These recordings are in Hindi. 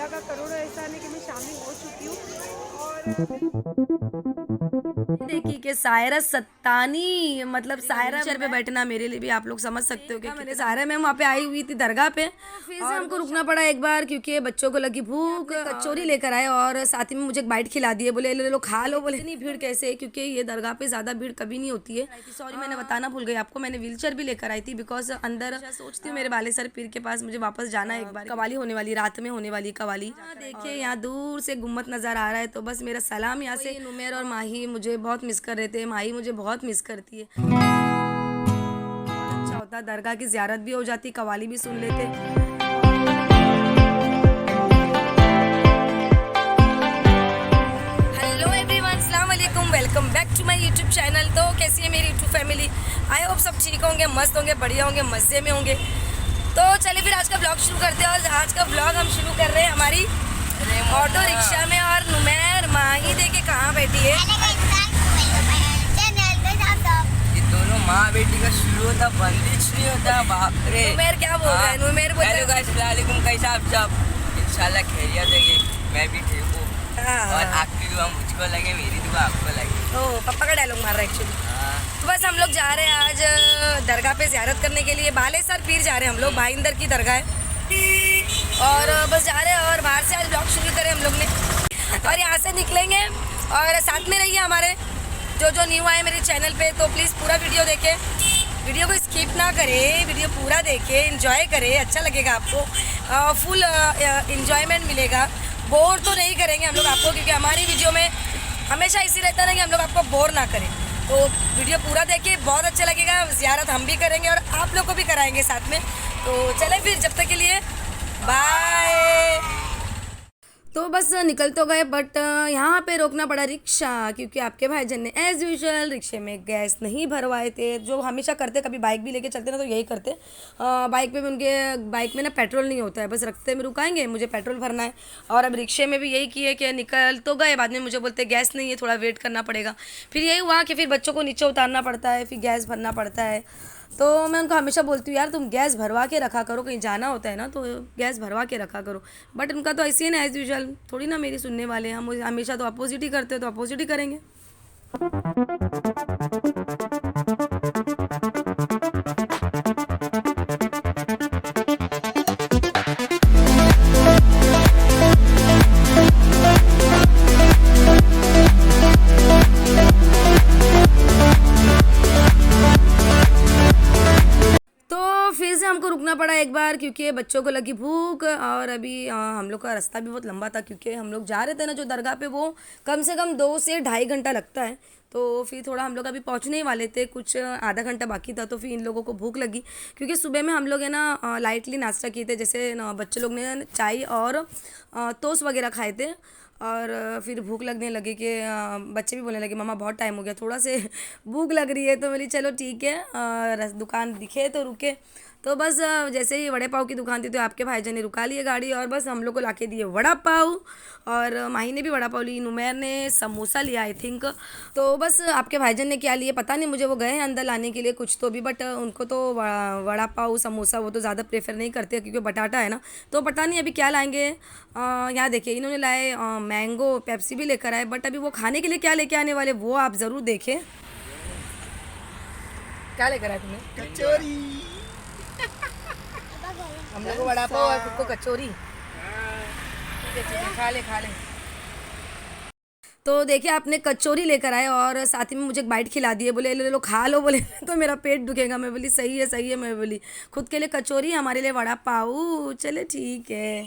का करोड़ों एहसान है कि मैं शामिल हो चुकी हूँ। और देखिए कि सायरा सत्तानी मतलब सायरा चेयर पे बैठना मेरे लिए भी आप लोग समझ सकते हो कि मैंने सायरा मैम वहाँ पे आई हुई थी दरगाह पे, फिर से हमको रुकना पड़ा एक बार क्योंकि बच्चों को लगी भूख। कचौरी लेकर आए और साथ ही में मुझे एक बाइट खिला दिए, बोले ले लो खा लो। बोले इतनी भीड़ कैसे, क्योंकि ये दरगाह पे ज्यादा भीड़ कभी नहीं होती है। सॉरी मैंने बताना भूल गई आपको, मैंने व्हीलचेयर भी लेकर आई थी बिकॉज अंदर सोचती हूँ मेरे वाले सर पीर के पास मुझे वापस जाना है एक बार। कवाली होने वाली, रात में होने वाली कवाली। देखिए यहाँ दूर से गुम्मत नजर आ रहा है, तो बस मेरा सलाम यहाँ से। नुमेर और माही मुझे बहुत मिस कर रहे थे, माही मुझे बहुत मिस करती है। अच्छा होता, दरगाह की ज़ियारत भी हो जाती, कवाली भी सुन लेते। हेलो एवरीवन, अस्सलाम वालेकुम, welcome back to my YouTube channel. तो कैसी है मेरी यूट्यूब फैमिली? आई होप सब ठीक होंगे, मस्त होंगे, बढ़िया होंगे, मज़े में होंगे। तो चलिए फिर आज का ब्लॉग शुरू करते हैं। और आज का ब्लॉग हम शुरू कर रहे हैं हमारी ऑटो रिक्शा में। और नुमेर माही देखे कहाँ बैठी है। ये दोनों माँ बेटी का शुरू होता, बंदिश नहीं होता। बाप रे, नुमेर क्या बोल रहा है? नुमेर बोल हेलो गाइस, अस्सलाम वालेकुम, कैसा आप सब? इंशाल्लाह खैरियत है, मैं भी ठीक हूँ। और आपकी दुआ मुझको लगे, मेरी दुआ आपको लगे। ओ पापा का डायलॉग मार रहा है एक्चुअली। तो बस हम लोग जा रहे हैं आज दरगाह पे ज़ियारत करने के लिए। बालेसर पीर जा रहे हैं हम लोग, भाईंदर की दरगाह है। और बस जा रहे हैं और बाहर से आज ब्लॉग शुरू करें हम लोग ने। और यहाँ से निकलेंगे और साथ में रहिए हमारे जो न्यू आए मेरे चैनल पे, तो प्लीज़ पूरा वीडियो देखें, वीडियो को स्किप ना करें, वीडियो पूरा देखें, एंजॉय करें, अच्छा लगेगा आपको, फुल इंजॉयमेंट मिलेगा। बोर तो नहीं करेंगे हम लोग आपको, क्योंकि हमारी वीडियो में हमेशा इसी रहता है कि हम लोग आपको बोर ना करें। तो वीडियो पूरा देखिए, बहुत अच्छा लगेगा। ज़ियारत हम भी करेंगे और आप लोग को भी कराएंगे साथ में। तो चलें फिर, जब तक के लिए बाय। तो बस निकल तो गए, बट यहाँ पे रोकना पड़ा रिक्शा, क्योंकि आपके भाईजान ने एज़ यूजुअल रिक्शे में गैस नहीं भरवाए थे, जो हमेशा करते। कभी बाइक भी लेके चलते ना तो यही करते। बाइक पे भी उनके बाइक में ना पेट्रोल नहीं होता है, बस रखते में रुकाएंगे, मुझे पेट्रोल भरना है। और अब रिक्शे में भी यही किए कि निकल तो गए, बाद में मुझे बोलते गैस नहीं है, थोड़ा वेट करना पड़ेगा। फिर यही हुआ कि फिर बच्चों को नीचे उतारना पड़ता है, फिर गैस भरना पड़ता है। तो मैं उनको हमेशा बोलती हूँ यार तुम गैस भरवा के रखा करो, कहीं जाना होता है ना तो गैस भरवा के रखा करो। बट उनका तो ऐसे ही ना, एज़ यूजुअल थोड़ी ना मेरी सुनने वाले हैं। हम हमेशा तो अपोजिट ही करते हो, तो अपोजिट ही करेंगे। फिर से हमको रुकना पड़ा एक बार क्योंकि बच्चों को लगी भूख। और अभी हम लोग का रास्ता भी बहुत लंबा था, क्योंकि हम लोग जा रहे थे ना जो दरगाह पे, वो कम से कम 2 से ढाई घंटा लगता है। तो फिर थोड़ा हम लोग अभी पहुंचने ही वाले थे, कुछ आधा घंटा बाकी था। तो फिर इन लोगों को भूख लगी, क्योंकि सुबह में हम लोग है ना लाइटली नाश्ता किए थे, जैसे बच्चे लोग ने चाय और टोस्ट वगैरह खाए थे। और फिर भूख लगने लगी कि बच्चे भी बोलने लगे मम्मा बहुत टाइम हो गया, थोड़ा से भूख लग रही है। तो बोली चलो ठीक है, दुकान दिखे तो रुके। तो बस जैसे ही वड़े पाव की दुकान थी तो आपके भाईजान ने रुका लिए गाड़ी, और बस हम लोग को लाके दिए वड़ा पाव। और माही ने भी वड़ा पाव ली, नुमैर ने समोसा लिया आई थिंक। तो बस आपके भाईजान ने क्या लिए पता नहीं मुझे, वो गए हैं अंदर लाने के लिए कुछ तो भी, बट उनको तो वड़ा पाव समोसा वो तो ज़्यादा प्रेफर नहीं करते, क्योंकि बटाटा है ना। तो पता नहीं अभी क्या लाएंगे। यहाँ देखिए इन्होंने लाए मैंगो, पेप्सी भी लेकर आए, बट अभी वो खाने के लिए क्या लेके आने वाले वो आप ज़रूर देखें। क्या लेकर आए तुम्हें? कचौरी। हम लोग को वड़ा पाव और खुद को कचौरी। खा ले खा ले। तो देखिए आपने कचौरी लेकर आए और साथ ही में मुझे एक बाइट खिला दिए, बोले ले लो खा लो। बोले तो मेरा पेट दुखेगा। मैं बोली सही है सही है। मैं बोली खुद के लिए कचौरी, हमारे लिए वड़ा पाव। चले ठीक है।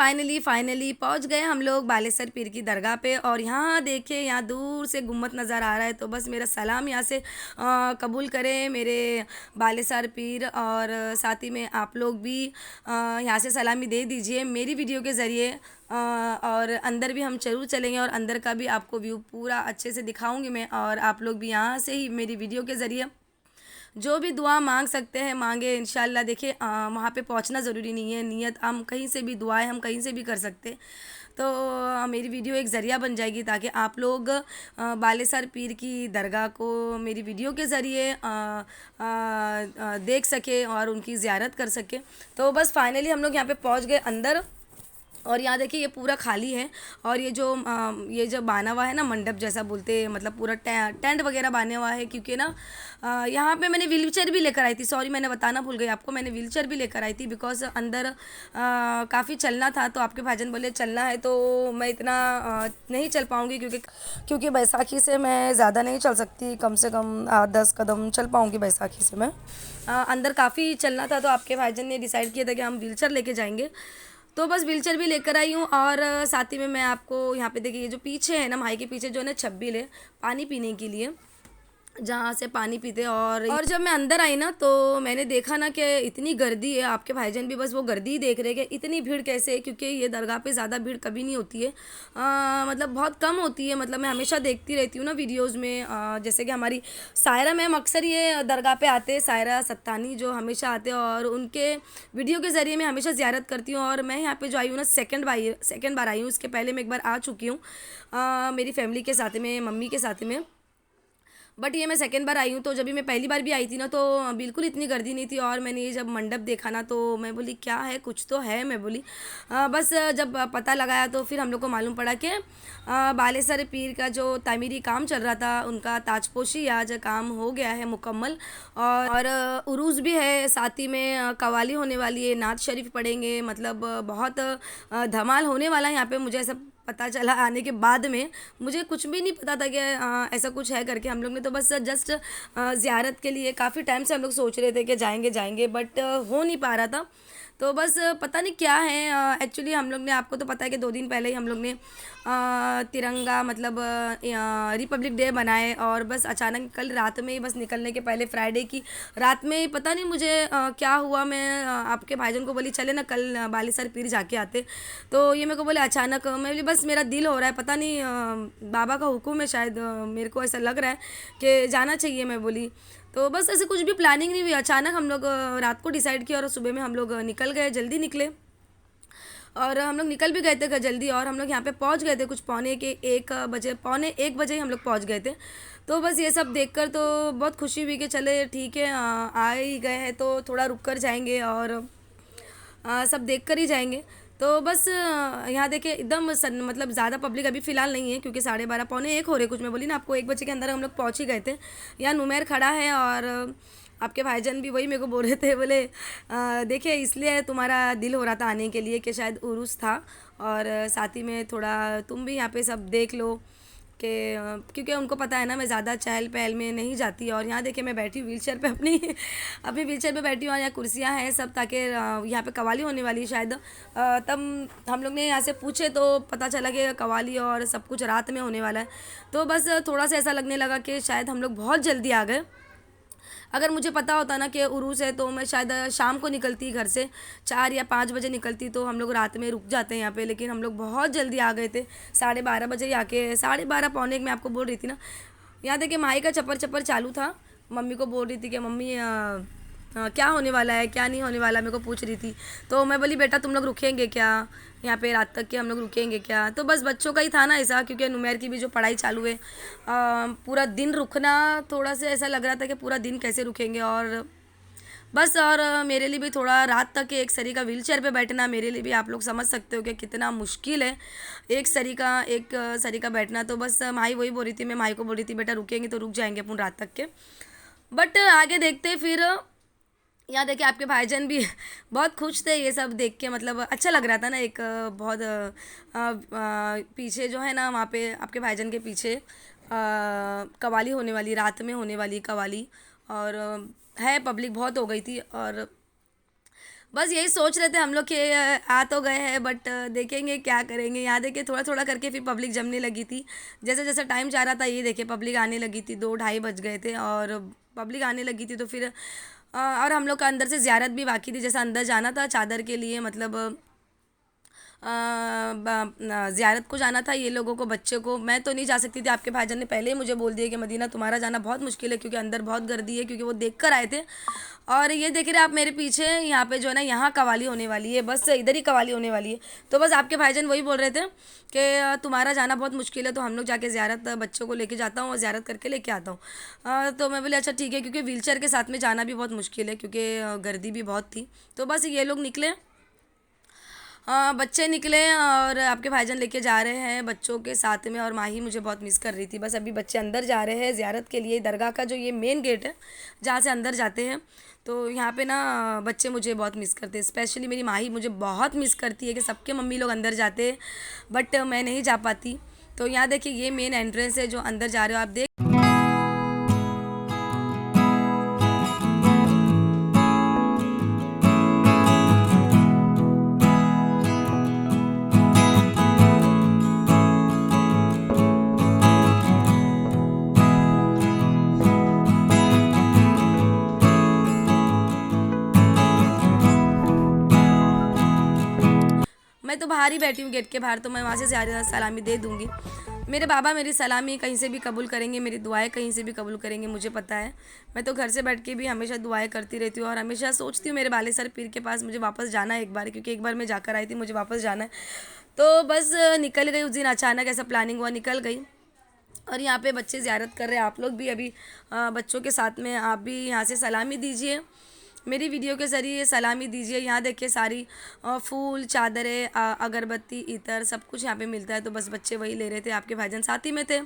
फाइनली पहुंच गए हम लोग बालेसर पीर की दरगाह पे। और यहाँ देखिए, यहाँ दूर से गुम्मत नज़र आ रहा है, तो बस मेरा सलाम यहाँ से कबूल करें मेरे बालेसर पीर, और साथ ही में आप लोग भी यहाँ से सलामी दे दीजिए मेरी वीडियो के ज़रिए। और अंदर भी हम ज़रूर चलेंगे और अंदर का भी आपको व्यू पूरा अच्छे से दिखाऊंगी मैं, और आप लोग भी यहाँ से ही मेरी वीडियो के ज़रिए जो भी दुआ मांग सकते हैं मांगे इंशाल्लाह। देखिए वहाँ पे पहुँचना ज़रूरी नहीं है, नियत हम कहीं से भी, दुआएं हम कहीं से भी कर सकते। तो मेरी वीडियो एक ज़रिया बन जाएगी ताकि आप लोग बालेसर पीर की दरगाह को मेरी वीडियो के ज़रिए देख सके और उनकी ज़ियारत कर सके। तो बस फाइनली हम लोग यहाँ पे पहुँच गए अंदर। और यहाँ देखिए ये पूरा खाली है, और ये जो बाना हुआ है ना, मंडप जैसा बोलते हैं, मतलब पूरा टेंट वगैरह बाने हुआ है। क्योंकि ना यहाँ पे मैंने व्हीलचेयर भी लेकर आई थी, सॉरी मैंने बताना भूल गई आपको, मैंने व्हीलचेयर भी लेकर आई थी बिकॉज अंदर काफ़ी चलना था। तो आपके भाईजान बोले चलना है, तो मैं इतना नहीं चल पाऊँगी क्योंकि बैसाखी से मैं ज़्यादा नहीं चल सकती, कम से कम 10 कदम चल पाऊँगी बैसाखी से मैं। अंदर काफ़ी चलना था, तो आपके भाईजान ने डिसाइड किया था कि हम व्हीलचेयर लेके जाएंगे। तो बस व्हीलचेयर भी लेकर आई हूँ। और साथ ही में मैं आपको यहाँ पे देखिए, ये जो पीछे है ना, भाई के पीछे जो है ना छब्बील है पानी पीने के लिए, जहाँ से पानी पीते। और जब मैं अंदर आई ना, तो मैंने देखा ना कि इतनी गर्दी है। आपके भाईजान भी बस वो गर्दी ही देख रहे कि इतनी भीड़ कैसे है, क्योंकि ये दरगाह पे ज़्यादा भीड़ कभी नहीं होती है, मतलब बहुत कम होती है। मतलब मैं हमेशा देखती रहती हूँ ना वीडियोज़ में, जैसे कि हमारी सायरा मैम अक्सर ये दरगाह पे आते हैं, सायरा सत्तानी जो हमेशा आते हैं, और उनके वीडियो के ज़रिए मैं हमेशा ज़ियारत करती हूँ। और मैं यहाँ पर जो आई हूँ ना, सेकेंड बार आई हूँ। इसके पहले मैं एक बार आ चुकी हूँ मेरी फैमिली के साथ में, मम्मी के साथ में, बट ये मैं सेकेंड बार आई हूँ। तो जब भी मैं पहली बार भी आई थी ना, तो बिल्कुल इतनी गर्दी नहीं थी। और मैंने ये जब मंडप देखा ना, तो मैं बोली क्या है, कुछ तो है। मैं बोली बस जब पता लगाया तो फिर हम लोग को मालूम पड़ा कि बालेसर पीर का जो तामीरी काम चल रहा था, उनका ताजपोशी आज काम हो गया है मुकम्मल। और उरूज़ भी है, साथ ही में कवाली होने वाली है, नात शरीफ पढ़ेंगे, मतलब बहुत धमाल होने वाला है यहाँ पे। मुझे ऐसा पता चला आने के बाद में, मुझे कुछ भी नहीं पता था कि ऐसा कुछ है करके। हम लोग ने तो बस जस्ट ज़ियारत के लिए काफ़ी टाइम से हम लोग सोच रहे थे कि जाएंगे, बट हो नहीं पा रहा था। तो बस पता नहीं क्या है। एक्चुअली हम लोग ने, आपको तो पता है कि 2 दिन पहले ही हम लोग ने तिरंगा, मतलब रिपब्लिक डे बनाए, और बस अचानक कल रात में ही, बस निकलने के पहले फ्राइडे की रात में ही पता नहीं मुझे क्या हुआ। मैं आपके भाईजान को बोली चले ना कल बालेसर पीर जाके आते। तो ये मेरे को बोले अचानक, मैं बोली बस मेरा दिल हो रहा है, पता नहीं बाबा का हुक्म है शायद, मेरे को ऐसा लग रहा है कि जाना चाहिए। मैं बोली तो बस ऐसे कुछ भी प्लानिंग नहीं हुई, अचानक हम लोग रात को डिसाइड किया और सुबह में हम लोग निकल गए, जल्दी निकले। और हम लोग निकल भी गए थे जल्दी, और हम लोग यहाँ पे पहुँच गए थे कुछ पौने 1 बजे ही हम लोग पहुँच गए थे। तो बस ये सब देखकर तो बहुत खुशी हुई कि चले ठीक है, आ ही गए हैं तो थोड़ा रुक कर जाएंगे और सब देख कर ही जाएंगे। तो बस यहाँ देखिए एकदम मतलब ज़्यादा पब्लिक अभी फ़िलहाल नहीं है, क्योंकि 12:30 पौने 1 हो रहे कुछ। मैं बोली ना आपको 1 बजे के अंदर हम लोग पहुँच ही गए थे। यहाँ नुमेर खड़ा है, और आपके भाईजान भी वही मेरे को बोल रहे थे, बोले देखिए इसलिए तुम्हारा दिल हो रहा था आने के लिए कि शायद उरूस था, और साथ ही में थोड़ा तुम भी यहाँ पे सब देख लो कि क्योंकि उनको पता है ना मैं ज़्यादा चहल पहल में नहीं जाती। और यहाँ देखिए मैं बैठी व्हीलचेयर पे अपनी व्हीलचेयर पे बैठी हूँ, और यहाँ कुर्सियाँ हैं सब, ताकि यहाँ पे कवाली होने वाली है शायद। तब हम लोग ने यहाँ से पूछे तो पता चला कि कवाली और सब कुछ रात में होने वाला है। तो बस थोड़ा सा ऐसा लगने लगा कि शायद हम लोग बहुत जल्दी आ गए। अगर मुझे पता होता ना कि उरूस है, तो मैं शायद शाम को निकलती घर से, 4 या 5 बजे निकलती, तो हम लोग रात में रुक जाते हैं यहाँ पे। लेकिन हम लोग बहुत जल्दी आ गए थे, 12:30 बजे ही आके, 12:30 पौने 1 मैं आपको बोल रही थी ना। यहाँ देखिए माई का चप्पर चालू था, मम्मी को बोल रही थी कि मम्मी क्या होने वाला है, क्या नहीं होने वाला, मेरे को पूछ रही थी। तो मैं बोली बेटा तुम लोग रुकेंगे क्या यहाँ पे रात तक के, हम लोग रुकेंगे क्या। तो बस बच्चों का ही था ना ऐसा, क्योंकि नुमेर की भी जो पढ़ाई चालू है, पूरा दिन रुकना थोड़ा सा ऐसा लग रहा था कि पूरा दिन कैसे रुकेंगे। और बस, और मेरे लिए भी थोड़ा रात तक एक सरी का व्हीलचेयर पे बैठना, मेरे लिए भी आप लोग समझ सकते हो कि कितना मुश्किल है एक सरी का बैठना। तो बस माई वही बोल रही थी, मैं माई को बोल रही थी बेटा रुकेंगे तो रुक जाएंगे अपन रात तक के, बट आगे देखते फिर। यहाँ देखिए आपके भाईजान भी बहुत खुश थे ये सब देख के, मतलब अच्छा लग रहा था ना। एक बहुत पीछे जो है ना, वहाँ पे आपके भाईजान के पीछे कवाली होने वाली, रात में होने वाली कवाली, और है पब्लिक बहुत हो गई थी। और बस यही सोच रहे थे हम लोग कि आ तो गए हैं बट देखेंगे क्या करेंगे। यहाँ देखिए थोड़ा थोड़ा करके फिर पब्लिक जमने लगी थी। जैसे जैसे टाइम जा रहा था ये देखिए पब्लिक आने लगी थी, 2 ढाई बज गए थे और पब्लिक आने लगी थी। तो फिर और हम लोग का अंदर से ज़ियारत भी बाकी थी, जैसे अंदर जाना था चादर के लिए, मतलब ज़ियारत को जाना था ये लोगों को, बच्चे को। मैं तो नहीं जा सकती थी, आपके भाईजान ने पहले ही मुझे बोल दिया कि मदीना तुम्हारा जाना बहुत मुश्किल है क्योंकि अंदर बहुत गर्दी है, क्योंकि वो देख कर आए थे। और ये देख रहे आप मेरे पीछे, यहाँ पे जो है ना यहाँ कवाली होने वाली है, बस इधर ही कवाली होने वाली है। तो बस आपके भाईजान वही बोल रहे थे कि तुम्हारा जाना बहुत मुश्किल है तो हम लोग जाके ज़ियारत बच्चों को लेके जाता हूँ और ज़ियारत करके लेके आता हूँ। तो मैं बोले अच्छा ठीक है, क्योंकि व्हीलचेयर के साथ में जाना भी बहुत मुश्किल है क्योंकि गर्दी भी बहुत थी। तो बस ये लोग निकले, बच्चे निकले और आपके भाईजान लेके जा रहे हैं बच्चों के साथ में। और माही मुझे बहुत मिस कर रही थी। बस अभी बच्चे अंदर जा रहे हैं ज़ियारत के लिए। दरगाह का जो ये मेन गेट है जहाँ से अंदर जाते हैं, तो यहाँ पे ना बच्चे मुझे बहुत मिस करते हैं। स्पेशली मेरी माही मुझे बहुत मिस करती है कि सबके मम्मी लोग अंदर जाते हैं बट मैं नहीं जा पाती। तो यहाँ देखिए ये मेन एंट्रेंस है जो अंदर जा रहे हो आप देख। मैं तो बाहर ही बैठी हूँ गेट के बाहर, तो मैं वहाँ से सलामी दे दूँगी। मेरे बाबा मेरी सलामी कहीं से भी कबूल करेंगे, मेरी दुआएं कहीं से भी कबूल करेंगे, मुझे पता है। मैं तो घर से बैठ के भी हमेशा दुआएं करती रहती हूँ और हमेशा सोचती हूँ मेरे बाले सर पीर के पास मुझे वापस जाना है एक बार, क्योंकि एक बार मैं जाकर आई थी, मुझे वापस जाना है। तो बस निकल गई उस दिन, अचानक ऐसा प्लानिंग हुआ, निकल गई। और यहाँ पे बच्चे ज़ियारत कर रहे हैं, आप लोग भी अभी बच्चों के साथ में आप भी यहाँ से सलामी दीजिए, मेरी वीडियो के ज़रिए सलामी दीजिए। यहाँ देखिए सारी फूल, चादरें, अगरबत्ती, इतर सब कुछ यहाँ पे मिलता है। तो बस बच्चे वही ले रहे थे, आपके भाईजान साथ ही में थे।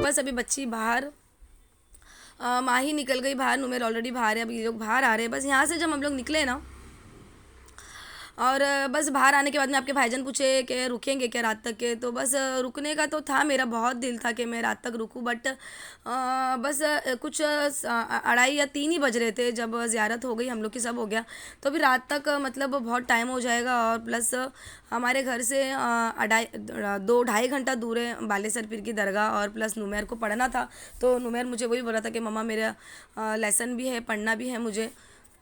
बस अभी बच्ची बाहर, माही निकल गई बाहर, नुमेर ऑलरेडी बाहर है, अभी ये लोग बाहर आ रहे हैं। बस यहाँ से जब हम लोग निकले ना और बस बाहर आने के बाद में आपके भाईजान पूछे कि रुकेंगे क्या रात तक के। तो बस रुकने का तो था, मेरा बहुत दिल था कि मैं रात तक रुकूं बट बस कुछ 2:30 या 3 ही बज रहे थे जब ज़ियारत हो गई, हम लोग की सब हो गया। तो अभी रात तक मतलब बहुत टाइम हो जाएगा और प्लस हमारे घर से 2-2.5 घंटा दूर है बालेसर पीर की दरगाह, और प्लस नुमेर को पढ़ना था। तो नुमेर मुझे वही बोला था कि मम्मा मेरा लेसन भी है, पढ़ना भी है मुझे,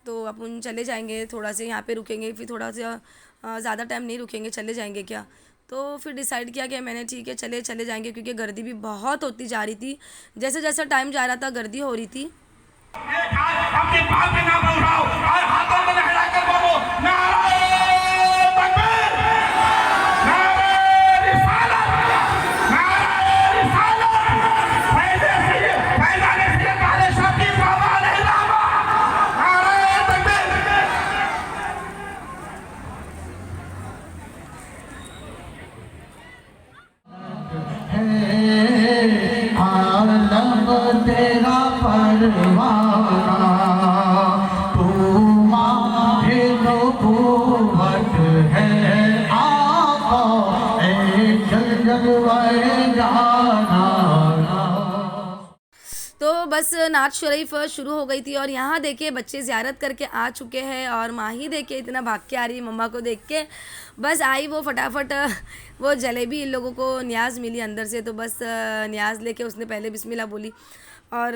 तो अपन चले जाएंगे, थोड़ा से यहाँ पे रुकेंगे, फिर थोड़ा सा ज़्यादा टाइम नहीं रुकेंगे, चले जाएंगे क्या। तो फिर डिसाइड किया कि मैंने ठीक है चले जाएंगे, क्योंकि गर्दी भी बहुत होती जा रही थी। जैसे जैसा टाइम जा रहा था गर्दी हो रही थी। अपने बाप के नाम उठाओ और हाथों में लहराकर बोलो नारे तकबीर, नारे रिसालत, नारे रिसालत, फैज़ाने से काले शादी बाबा ने लावा, नारे तकबीर। आलम तेरा परवाना, तू माहे नबूवत है आका, ए जलवाए जाना। तो बस नात शरीफ शुरू हो गई थी और यहाँ देखिए बच्चे ज़ियारत करके आ चुके हैं और माही देखिए इतना भाग के आ रही है मम्मा को देख के। बस आई वो फटाफट, वो जलेबी इन लोगों को न्याज मिली अंदर से, तो बस न्याज लेके उसने पहले बिस्मिल्लाह बोली और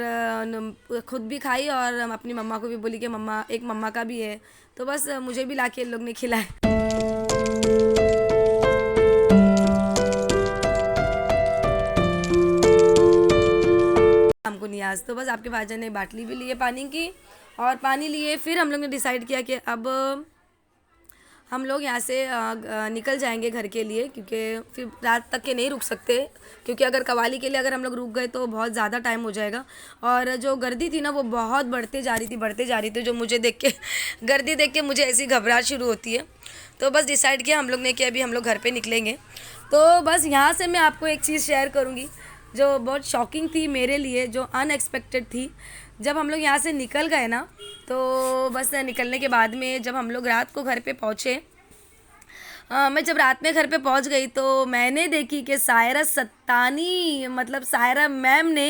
ख़ुद भी खाई और अपनी मम्मा को भी बोली कि मम्मा एक मम्मा का भी है। तो बस मुझे भी ला के इन लोग ने खिलाए। हमको नियाज। तो बस आपके भाईजान ने बाटली भी ली है पानी की और पानी लिए। फिर हम लोग ने डिसाइड किया कि अब हम लोग यहाँ से निकल जाएंगे घर के लिए, क्योंकि फिर रात तक के नहीं रुक सकते, क्योंकि अगर कवाली के लिए अगर हम लोग रुक गए तो बहुत ज़्यादा टाइम हो जाएगा। और जो गर्दी थी ना वो बहुत बढ़ते जा रही थी, जो मुझे देख के गर्दी देख के मुझे ऐसी घबराहट शुरू होती है। तो बस डिसाइड किया हम लोग ने कि अभी हम लोग घर पे निकलेंगे। तो बस यहाँ से मैं आपको एक चीज़ शेयर करूँगी जो बहुत शॉकिंग थी मेरे लिए, जो अनएक्सपेक्टेड थी। जब हम लोग यहाँ से निकल गए ना, तो बस निकलने के बाद में जब हम लोग रात को घर पे पहुँचे, मैं जब रात में घर पे पहुँच गई तो मैंने देखी कि सायरा सत्तानी, मतलब सायरा मैम ने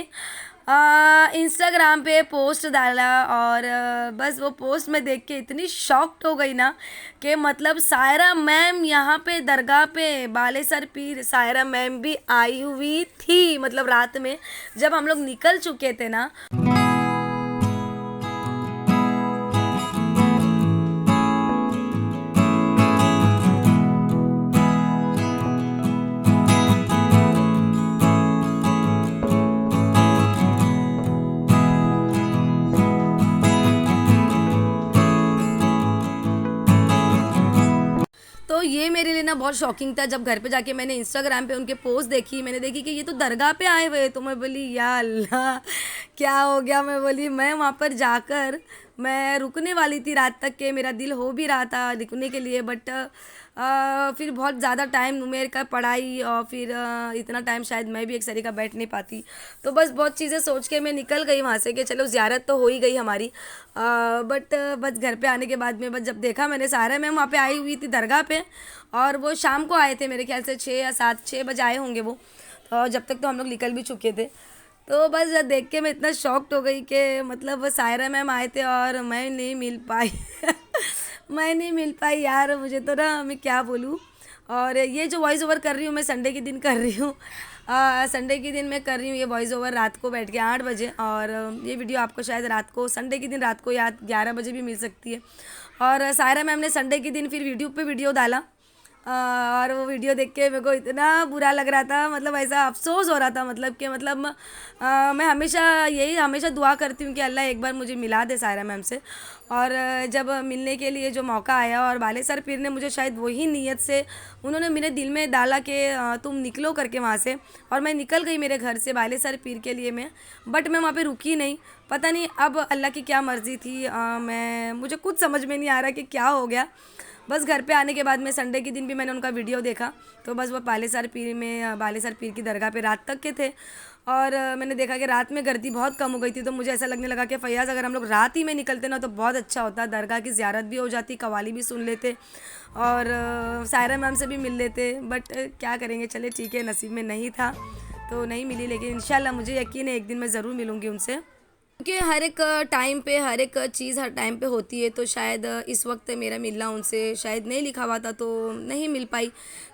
इंस्टाग्राम पे पोस्ट डाला। और बस वो पोस्ट में देख के इतनी शॉक्ड हो गई ना कि मतलब सायरा मैम यहाँ पे दरगाह पे बालेसर पीर सायरा मैम भी आई हुई थी, मतलब रात में जब हम लोग निकल चुके थे ना। तो ये मेरे लिए ना बहुत शॉकिंग था। जब घर पे जाके मैंने इंस्टाग्राम पे उनके पोस्ट देखी, मैंने देखी कि ये तो दरगाह पे आए हुए। तो मैं बोली या अल्लाह क्या हो गया। मैं बोली मैं वहाँ पर जाकर मैं रुकने वाली थी रात तक के, मेरा दिल हो भी रहा था रुकने के लिए, बट फिर बहुत ज़्यादा टाइम मेरे का पढ़ाई और फिर इतना टाइम शायद मैं भी एक सरी का बैठ नहीं पाती। तो बस बहुत चीज़ें सोच के मैं निकल गई वहाँ से कि चलो ज़ियारत तो हो ही गई हमारी। बट बस घर पे आने के बाद में बस जब देखा मैंने सायरा मैम वहाँ पे आई हुई थी दरगाह पे, और वो शाम को आए थे, मेरे ख्याल से 6 या 6 बजे आए होंगे वो। और जब तक तो हम लोग निकल भी चुके थे। तो बस देख के मैं इतना शॉक्ड हो गई कि मतलब वो सायरा मैम आए थे और मैं नहीं मिल पाई मैं नहीं मिल पाई यार, मुझे तो ना मैं क्या बोलूँ। और ये जो वॉइस ओवर कर रही हूँ मैं संडे के दिन कर रही हूँ, संडे के दिन मैं कर रही हूँ ये वॉइस ओवर रात को बैठ के 8 बजे। और ये वीडियो आपको शायद रात को संडे के दिन रात को या 11 बजे भी मिल सकती है। और सायरा मैम ने संडे के दिन फिर यूट्यूब पे वीडियो डाला, और वो वीडियो देख के मेरे को इतना बुरा लग रहा था, मतलब ऐसा अफसोस हो रहा था, मतलब कि मतलब मैं हमेशा दुआ करती हूँ कि अल्लाह एक बार मुझे मिला दे सायरा मैम से। और जब मिलने के लिए जो मौका आया, और बालेसर पीर ने मुझे शायद वही नीयत से उन्होंने मेरे दिल में डाला कि तुम निकलो करके वहाँ से। और मैं निकल गई मेरे घर से बालेसर पीर के लिए मैं, बट मैं वहाँ पे रुकी नहीं। पता नहीं अब अल्लाह की क्या मर्ज़ी थी, मुझे कुछ समझ में नहीं आ रहा कि क्या हो गया। बस घर पे आने के बाद में संडे के दिन भी मैंने उनका वीडियो देखा, तो बस वो बालेसर पीर की दरगाह पे रात तक के थे। और मैंने देखा कि रात में गर्दी बहुत कम हो गई थी। तो मुझे ऐसा लगने लगा कि फ़ैयाज़ अगर हम लोग रात ही में निकलते ना तो बहुत अच्छा होता, दरगाह की ज़ियारत भी हो जाती, कवाली भी सुन लेते और सायरा मैम से भी मिल लेते। बट क्या करेंगे, चले ठीक है, नसीब में नहीं था तो नहीं मिली, लेकिन इंशाल्लाह मुझे यकीन है एक दिन मैं ज़रूर मिलूँगी उनसे, क्योंकि हर एक टाइम पे हर एक चीज़ हर टाइम पे होती है। तो शायद इस वक्त मेरा मिलना उनसे शायद नहीं लिखा हुआ था तो नहीं मिल पाई।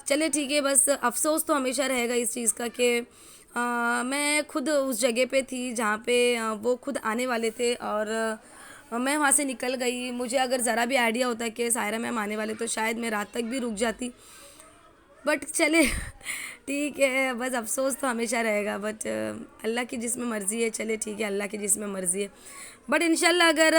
चले ठीक है, बस अफसोस तो हमेशा रहेगा इस चीज़ का कि मैं खुद उस जगह पे थी जहाँ पे वो खुद आने वाले थे और मैं वहाँ से निकल गई। मुझे अगर ज़रा भी आइडिया होता कि सायरा मैम आने वाले तो शायद मैं रात तक भी रुक जाती, बट चले ठीक है, बस अफसोस तो हमेशा रहेगा। बट अल्लाह की जिसमें मर्ज़ी है, चले ठीक है, अल्लाह की जिसमें मर्ज़ी है। बट इंशाल्लाह अगर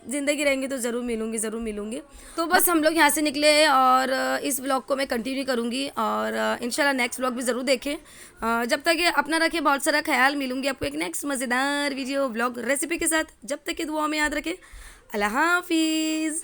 ज़िंदगी रहेंगी तो ज़रूर मिलूँगी। तो बस हम लोग यहाँ से निकले और इस व्लॉग को मैं कंटिन्यू करूँगी और इंशाल्लाह नेक्स्ट व्लॉग भी ज़रूर देखें। जब तक ये अपना रखें बहुत सारा ख्याल, मिलूँगी आपको एक नेक्स्ट मज़ेदार वीडियो व्लॉग रेसिपी के साथ। जब तक कि दुआ में याद रखें, अल्लाह हाफिज़।